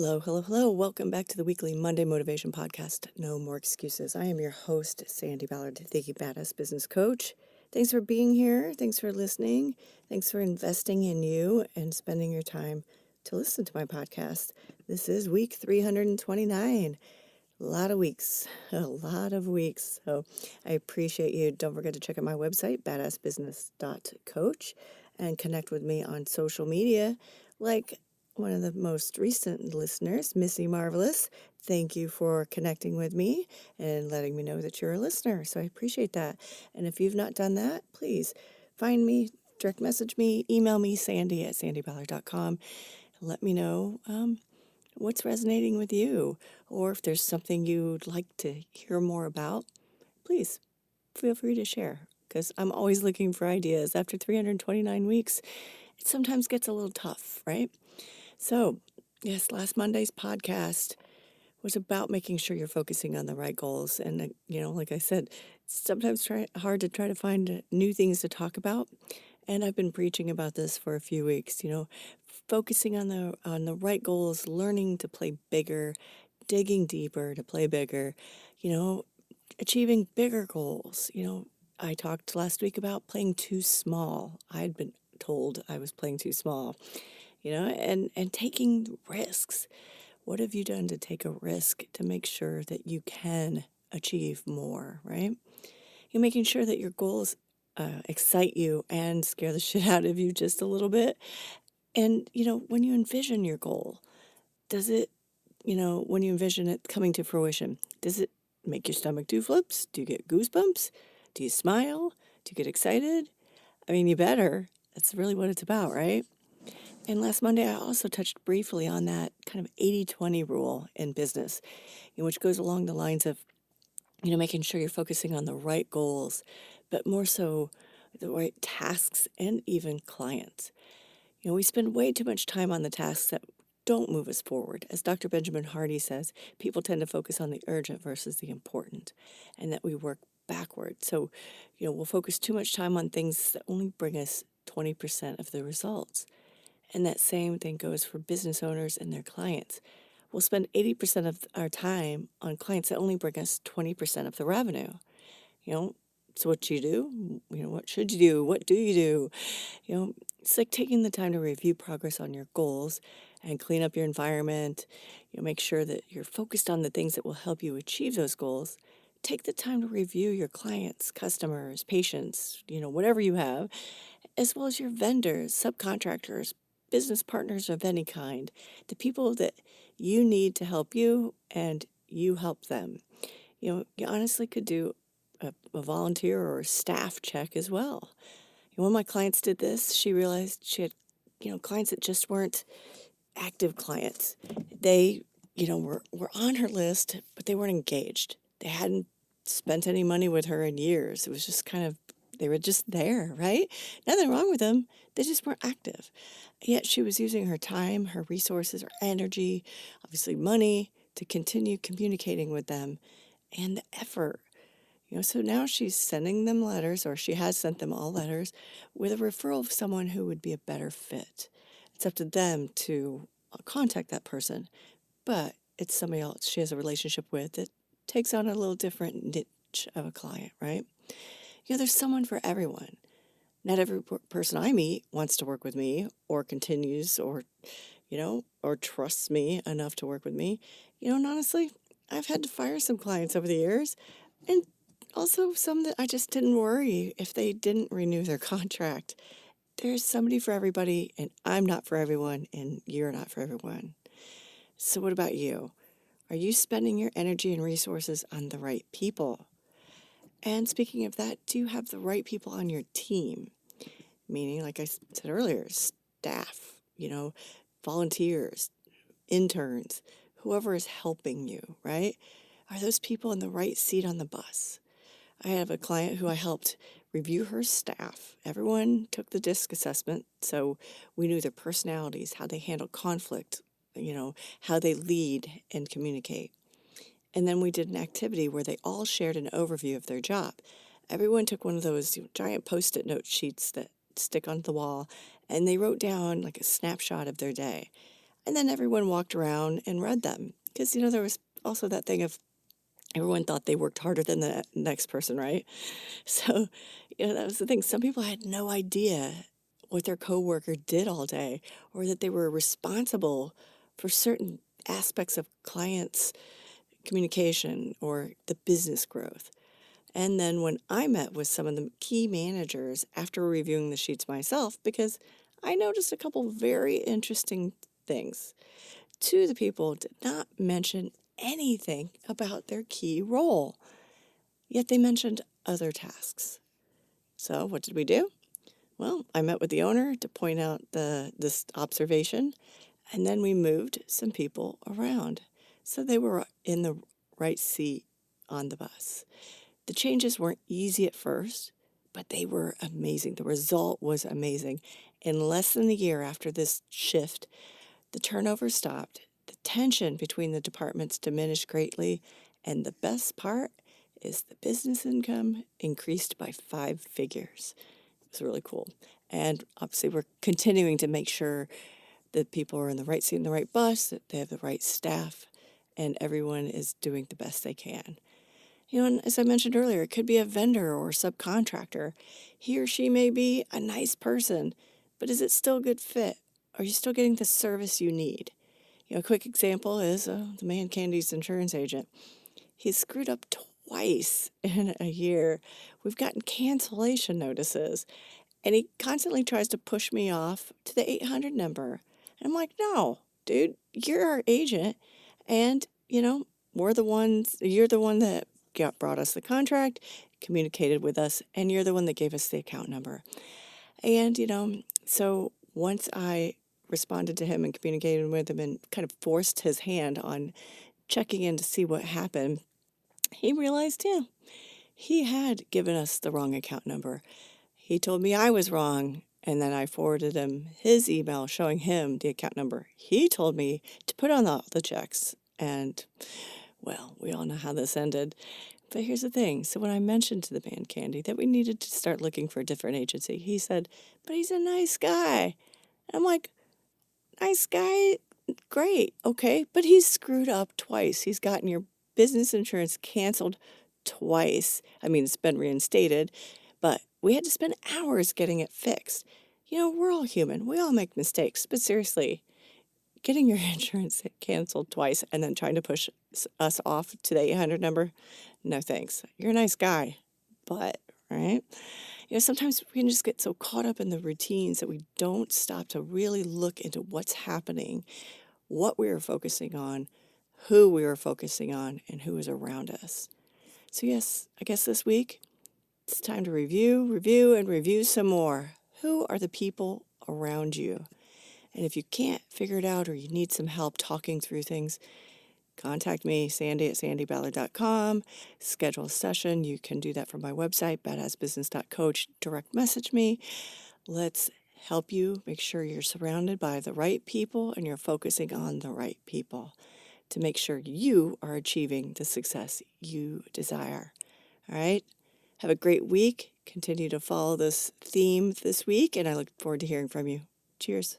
Hello, hello, hello. Welcome back to the weekly Monday Motivation Podcast. No more excuses. I am your host, Sandy Ballard, the Thinking Badass Business Coach. Thanks for being here. Thanks for listening. Thanks for investing in you and spending your time to listen to my podcast. This is week 329. A lot of weeks, a lot of weeks. So I appreciate you. Don't forget to check out my website, badassbusiness.coach, and connect with me on social media like one of the most recent listeners, Missy Marvelous. Thank you for connecting with me and letting me know that you're a listener. So I appreciate that. And if you've not done that, please find me, direct message me, email me, sandy@sandyballard.com. Let me know what's resonating with you, or if there's something you'd like to hear more about, please feel free to share, because I'm always looking for ideas. After 329 weeks, it sometimes gets a little tough, right? So, yes, last Monday's podcast was about making sure you're focusing on the right goals. And, like I said, it's sometimes hard to try to find new things to talk about. And I've been preaching about this for a few weeks, focusing on the right goals, learning to play bigger, digging deeper to play bigger, you know, achieving bigger goals. I talked last week about playing too small. I'd been told I was playing too small, and taking risks. What have you done to take a risk to make sure that you can achieve more, right? You're making sure that your goals excite you and scare the shit out of you just a little bit. And, when you envision your goal, does it, when you envision it coming to fruition, does it make your stomach do flips? Do you get goosebumps? Do you smile? Do you get excited? I mean, you better. That's really what it's about, right? And last Monday, I also touched briefly on that kind of 80-20 rule in business, which goes along the lines of, making sure you're focusing on the right goals, but more so the right tasks and even clients. We spend way too much time on the tasks that don't move us forward. As Dr. Benjamin Hardy says, people tend to focus on the urgent versus the important, and that we work backward. So, we'll focus too much time on things that only bring us 20% of the results. And that same thing goes for business owners and their clients. We'll spend 80% of our time on clients that only bring us 20% of the revenue. So what you do, what should you do? What do you do? It's like taking the time to review progress on your goals and clean up your environment. Make sure that you're focused on the things that will help you achieve those goals. Take the time to review your clients, customers, patients, whatever you have, as well as your vendors, subcontractors, business partners of any kind, the people that you need to help you and you help them. You honestly could do a volunteer or a staff check as well. When my clients did this, she realized she had, clients that just weren't active clients. They, were on her list, but they weren't engaged. They hadn't spent any money with her in years. It was just kind of, they were just there, right? Nothing wrong with them. They just weren't active. Yet she was using her time, her resources, her energy, obviously money, to continue communicating with them, and the effort. So now she's sending them letters, or she has sent them all letters, with a referral of someone who would be a better fit. It's up to them to contact that person, but it's somebody else she has a relationship with that takes on a little different niche of a client, right? There's someone for everyone. Not every person I meet wants to work with me or continues or trusts me enough to work with me. And honestly, I've had to fire some clients over the years, and also some that I just didn't worry if they didn't renew their contract. There's somebody for everybody, and I'm not for everyone, and you're not for everyone. So what about you? Are you spending your energy and resources on the right people? And speaking of that, do you have the right people on your team? Meaning, like I said earlier, staff, volunteers, interns, whoever is helping you, right? Are those people in the right seat on the bus? I have a client who I helped review her staff. Everyone took the DISC assessment, so we knew their personalities, how they handle conflict, how they lead and communicate. And then we did an activity where they all shared an overview of their job. Everyone took one of those giant Post-it note sheets that stick onto the wall, and they wrote down like a snapshot of their day. And then everyone walked around and read them. Because, there was also that thing of everyone thought they worked harder than the next person, right? So, that was the thing. Some people had no idea what their coworker did all day, or that they were responsible for certain aspects of clients' communication or the business growth. And then when I met with some of the key managers after reviewing the sheets myself, because I noticed a couple very interesting things. Two of the people did not mention anything about their key role, yet they mentioned other tasks. So what did we do? Well, I met with the owner to point out this observation, and then we moved some people around so they were in the right seat on the bus. The changes weren't easy at first, but they were amazing. The result was amazing. In less than a year after this shift, the turnover stopped, the tension between the departments diminished greatly, and the best part is the business income increased by 5 figures. It was really cool. And obviously, we're continuing to make sure that people are in the right seat in the right bus, that they have the right staff, and everyone is doing the best they can. And as I mentioned earlier, it could be a vendor or subcontractor. He or she may be a nice person, but is it still a good fit? Are you still getting the service you need? A quick example is the man Candy's insurance agent. He's screwed up twice in a year. We've gotten cancellation notices, and he constantly tries to push me off to the 800 number. And I'm like, no, dude, you're our agent, and, you're the one that brought us the contract, communicated with us, and you're the one that gave us the account number. And, so once I responded to him and communicated with him and kind of forced his hand on checking in to see what happened, he realized, he had given us the wrong account number. He told me I was wrong, and then I forwarded him his email showing him the account number he told me to put on the checks. And, well, we all know how this ended. But here's the thing. So when I mentioned to the man Candy that we needed to start looking for a different agency, he said, but he's a nice guy. And I'm like, nice guy? Great. Okay. But he's screwed up twice. He's gotten your business insurance canceled twice. I mean, it's been reinstated, but we had to spend hours getting it fixed. We're all human. We all make mistakes. But seriously, getting your insurance canceled twice and then trying to push us off to the 800 number, no thanks. You're a nice guy, but, right? Sometimes we can just get so caught up in the routines that we don't stop to really look into what's happening, what we are focusing on, who we are focusing on, and who is around us. So yes, I guess this week, it's time to review some more. Who are the people around you? And if you can't figure it out or you need some help talking through things, contact me, Sandy at sandyballard.com. Schedule a session. You can do that from my website, badassbusiness.coach. Direct message me. Let's help you make sure you're surrounded by the right people and you're focusing on the right people to make sure you are achieving the success you desire. All right? Have a great week. Continue to follow this theme this week, and I look forward to hearing from you. Cheers.